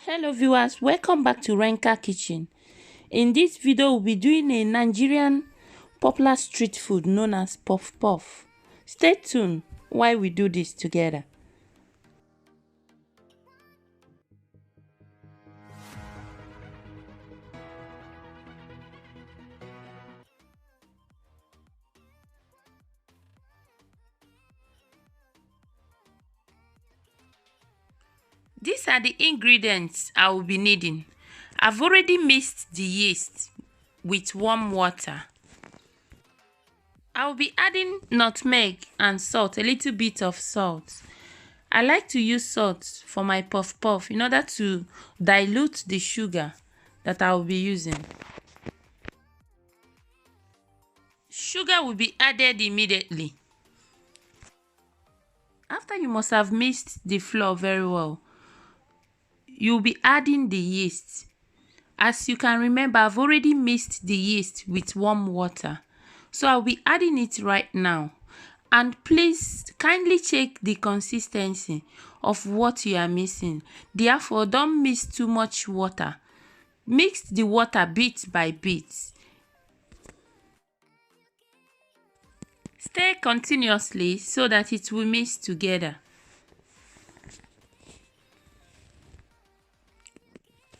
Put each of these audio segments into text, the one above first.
Hello viewers, welcome back to Reenka kitchen. In this video we'll be doing a Nigerian popular street food known as Puff Puff. Stay tuned while we do this together. These are the ingredients I will be needing. I've already mixed the yeast with warm water. I will be adding nutmeg and salt, a little bit of salt. I like to use salt for my puff puff in order to dilute the sugar that I will be using. Sugar will be added immediately. After you must have mixed the flour very well, you'll be adding the yeast. As you can remember, I've already mixed the yeast with warm water. So I'll be adding it right now. And please kindly check the consistency of what you are mixing. Therefore, don't mix too much water. Mix the water bit by bit. Stir continuously so that it will mix together.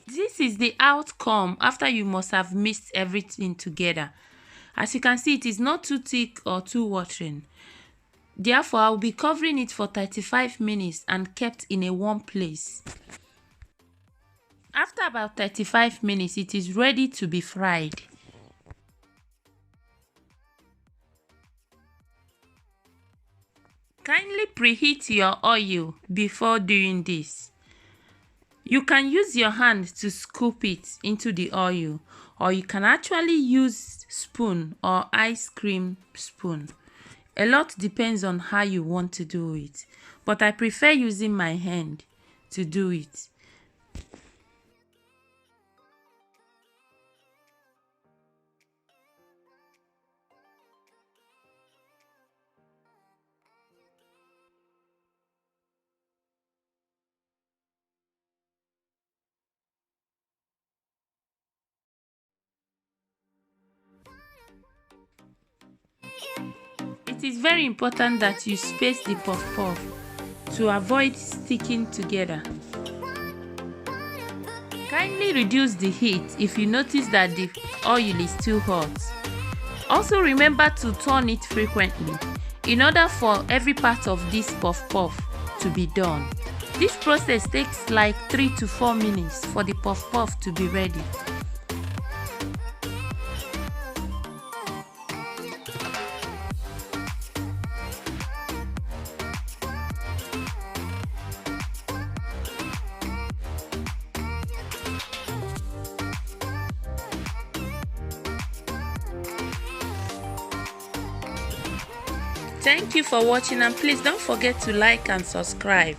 This is the outcome after you must have mixed everything together. As you can see, it is not too thick or too watering. Therefore, I will be covering it for 35 minutes and kept in a warm place. After about 35 minutes, it is ready to be fried. Kindly preheat your oil before doing this. You can use your hand to scoop it into the oil, or you can actually use spoon or ice cream spoon. A lot depends on how you want to do it, but I prefer using my hand to do it. It is very important that you space the puff puff to avoid sticking together. Kindly reduce the heat if you notice that the oil is too hot. Also remember to turn it frequently in order for every part of this puff puff to be done. This process takes like 3 to 4 minutes for the puff puff to be ready. Thank you for watching, and please don't forget to like and subscribe.